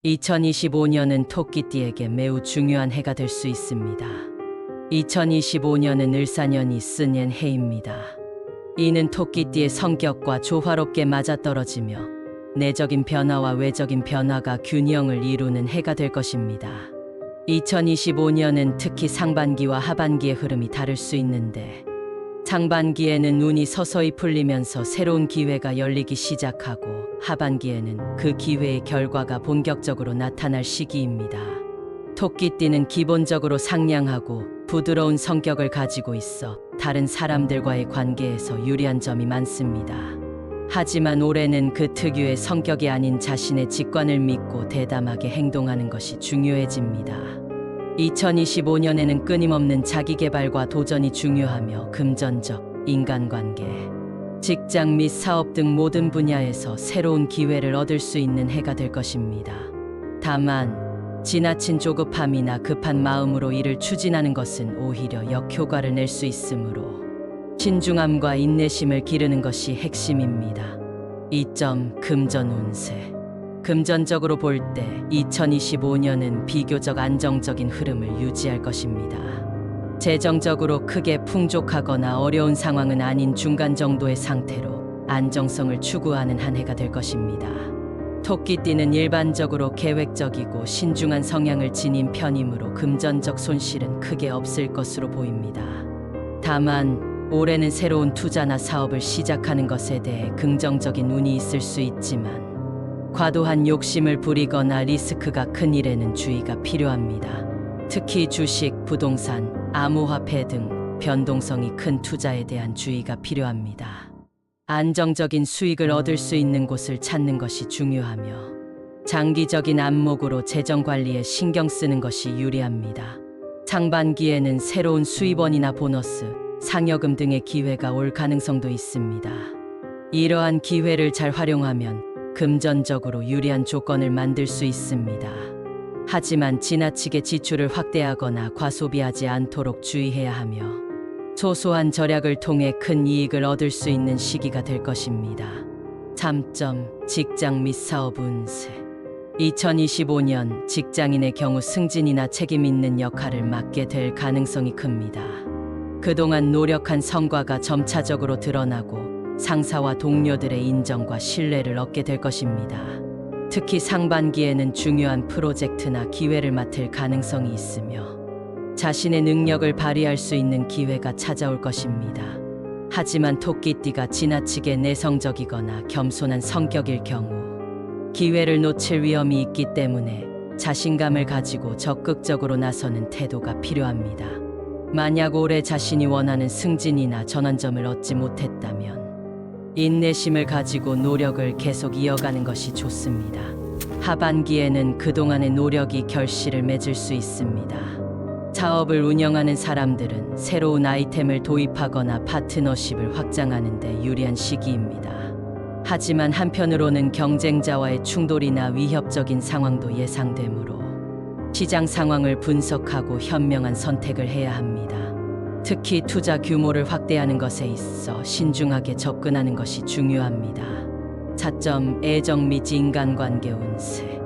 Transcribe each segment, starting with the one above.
2025년은 토끼띠에게 매우 중요한 해가 될 수 있습니다. 2025년은 을사년이 쓰는 해입니다. 이는 토끼띠의 성격과 조화롭게 맞아떨어지며 내적인 변화와 외적인 변화가 균형을 이루는 해가 될 것입니다. 2025년은 특히 상반기와 하반기의 흐름이 다를 수 있는데, 상반기에는 운이 서서히 풀리면서 새로운 기회가 열리기 시작하고, 하반기에는 그 기회의 결과가 본격적으로 나타날 시기입니다. 토끼띠는 기본적으로 상냥하고 부드러운 성격을 가지고 있어 다른 사람들과의 관계에서 유리한 점이 많습니다. 하지만 올해는 그 특유의 성격이 아닌 자신의 직관을 믿고 대담하게 행동하는 것이 중요해집니다. 2025년에는 끊임없는 자기개발과 도전이 중요하며 금전적, 인간관계, 직장 및 사업 등 모든 분야에서 새로운 기회를 얻을 수 있는 해가 될 것입니다. 다만 지나친 조급함이나 급한 마음으로 일을 추진하는 것은 오히려 역효과를 낼 수 있으므로 신중함과 인내심을 기르는 것이 핵심입니다. 2점 금전 운세. 금전적으로 볼 때 2025년은 비교적 안정적인 흐름을 유지할 것입니다. 재정적으로 크게 풍족하거나 어려운 상황은 아닌 중간 정도의 상태로 안정성을 추구하는 한 해가 될 것입니다. 토끼띠는 일반적으로 계획적이고 신중한 성향을 지닌 편이므로 금전적 손실은 크게 없을 것으로 보입니다. 다만 올해는 새로운 투자나 사업을 시작하는 것에 대해 긍정적인 운이 있을 수 있지만 과도한 욕심을 부리거나 리스크가 큰 일에는 주의가 필요합니다. 특히 주식, 부동산, 암호화폐 등 변동성이 큰 투자에 대한 주의가 필요합니다. 안정적인 수익을 얻을 수 있는 곳을 찾는 것이 중요하며 장기적인 안목으로 재정 관리에 신경 쓰는 것이 유리합니다. 상반기에는 새로운 수입원이나 보너스, 상여금 등의 기회가 올 가능성도 있습니다. 이러한 기회를 잘 활용하면 금전적으로 유리한 조건을 만들 수 있습니다. 하지만 지나치게 지출을 확대하거나 과소비하지 않도록 주의해야 하며 소소한 절약을 통해 큰 이익을 얻을 수 있는 시기가 될 것입니다. 3점 직장 및 사업 운세. 2025년 직장인의 경우 승진이나 책임 있는 역할을 맡게 될 가능성이 큽니다. 그동안 노력한 성과가 점차적으로 드러나고 상사와 동료들의 인정과 신뢰를 얻게 될 것입니다. 특히 상반기에는 중요한 프로젝트나 기회를 맡을 가능성이 있으며 자신의 능력을 발휘할 수 있는 기회가 찾아올 것입니다. 하지만 토끼띠가 지나치게 내성적이거나 겸손한 성격일 경우 기회를 놓칠 위험이 있기 때문에 자신감을 가지고 적극적으로 나서는 태도가 필요합니다. 만약 올해 자신이 원하는 승진이나 전환점을 얻지 못했다면 인내심을 가지고 노력을 계속 이어가는 것이 좋습니다. 하반기에는 그동안의 노력이 결실을 맺을 수 있습니다. 사업을 운영하는 사람들은 새로운 아이템을 도입하거나 파트너십을 확장하는 데 유리한 시기입니다. 하지만 한편으로는 경쟁자와의 충돌이나 위협적인 상황도 예상되므로 시장 상황을 분석하고 현명한 선택을 해야 합니다. 특히 투자 규모를 확대하는 것에 있어 신중하게 접근하는 것이 중요합니다. 4점 애정 및 인간관계 운세.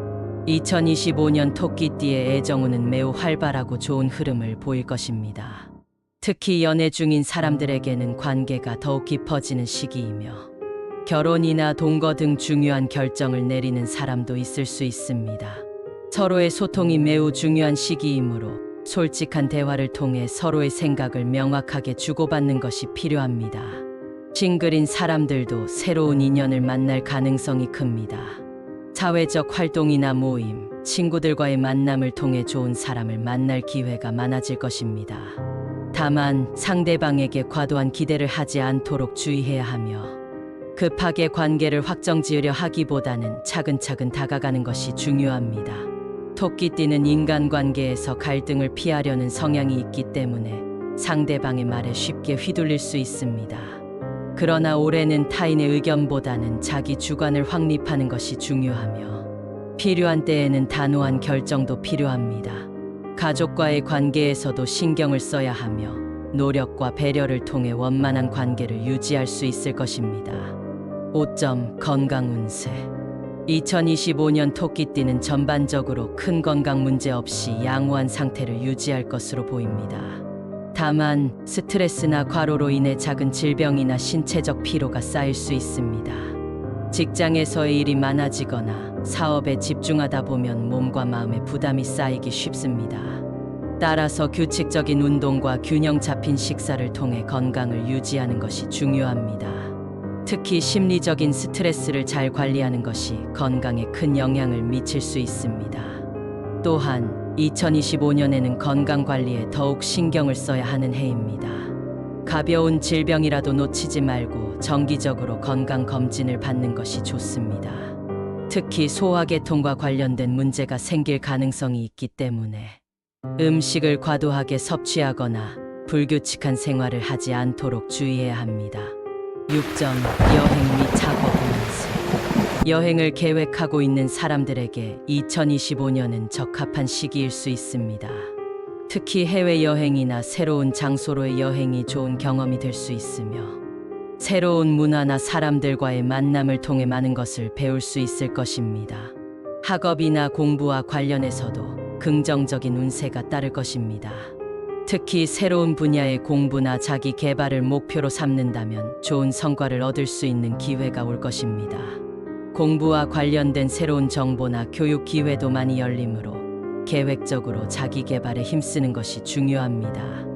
2025년 토끼띠의 애정운은 매우 활발하고 좋은 흐름을 보일 것입니다. 특히 연애 중인 사람들에게는 관계가 더욱 깊어지는 시기이며 결혼이나 동거 등 중요한 결정을 내리는 사람도 있을 수 있습니다. 서로의 소통이 매우 중요한 시기이므로 솔직한 대화를 통해 서로의 생각을 명확하게 주고받는 것이 필요합니다. 싱글인 사람들도 새로운 인연을 만날 가능성이 큽니다. 사회적 활동이나 모임, 친구들과의 만남을 통해 좋은 사람을 만날 기회가 많아질 것입니다. 다만 상대방에게 과도한 기대를 하지 않도록 주의해야 하며 급하게 관계를 확정지으려 하기보다는 차근차근 다가가는 것이 중요합니다. 토끼띠는 인간관계에서 갈등을 피하려는 성향이 있기 때문에 상대방의 말에 쉽게 휘둘릴 수 있습니다. 그러나 올해는 타인의 의견보다는 자기 주관을 확립하는 것이 중요하며 필요한 때에는 단호한 결정도 필요합니다. 가족과의 관계에서도 신경을 써야 하며 노력과 배려를 통해 원만한 관계를 유지할 수 있을 것입니다. 5점 건강 운세. 2025년 토끼띠는 전반적으로 큰 건강 문제 없이 양호한 상태를 유지할 것으로 보입니다. 다만 스트레스나 과로로 인해 작은 질병이나 신체적 피로가 쌓일 수 있습니다. 직장에서의 일이 많아지거나 사업에 집중하다 보면 몸과 마음에 부담이 쌓이기 쉽습니다. 따라서 규칙적인 운동과 균형 잡힌 식사를 통해 건강을 유지하는 것이 중요합니다. 특히 심리적인 스트레스를 잘 관리하는 것이 건강에 큰 영향을 미칠 수 있습니다. 또한 2025년에는 건강 관리에 더욱 신경을 써야 하는 해입니다. 가벼운 질병이라도 놓치지 말고 정기적으로 건강 검진을 받는 것이 좋습니다. 특히 소화계통과 관련된 문제가 생길 가능성이 있기 때문에 음식을 과도하게 섭취하거나 불규칙한 생활을 하지 않도록 주의해야 합니다. 6점. 여행 및 작업 운세. 여행을 계획하고 있는 사람들에게 2025년은 적합한 시기일 수 있습니다. 특히 해외여행이나 새로운 장소로의 여행이 좋은 경험이 될 수 있으며 새로운 문화나 사람들과의 만남을 통해 많은 것을 배울 수 있을 것입니다. 학업이나 공부와 관련해서도 긍정적인 운세가 따를 것입니다. 특히 새로운 분야의 공부나 자기 개발을 목표로 삼는다면 좋은 성과를 얻을 수 있는 기회가 올 것입니다. 공부와 관련된 새로운 정보나 교육 기회도 많이 열리므로 계획적으로 자기 개발에 힘쓰는 것이 중요합니다.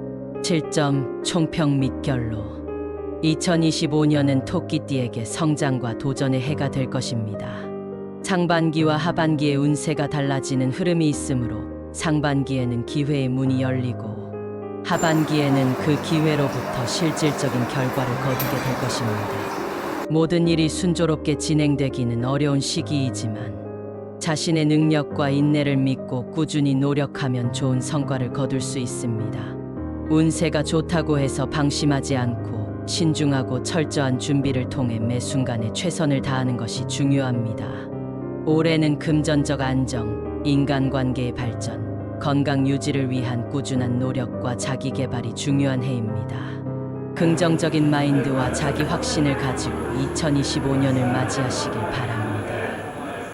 7점. 총평 및 결로. 2025년은 토끼띠에게 성장과 도전의 해가 될 것입니다. 상반기와 하반기의 운세가 달라지는 흐름이 있으므로 상반기에는 기회의 문이 열리고 하반기에는 그 기회로부터 실질적인 결과를 거두게 될 것입니다. 모든 일이 순조롭게 진행되기는 어려운 시기이지만 자신의 능력과 인내를 믿고 꾸준히 노력하면 좋은 성과를 거둘 수 있습니다. 운세가 좋다고 해서 방심하지 않고 신중하고 철저한 준비를 통해 매 순간에 최선을 다하는 것이 중요합니다. 올해는 금전적 안정, 인간관계의 발전, 건강 유지를 위한 꾸준한 노력과 자기 개발이 중요한 해입니다. 긍정적인 마인드와 자기 확신을 가지고 2025년을 맞이하시길 바랍니다.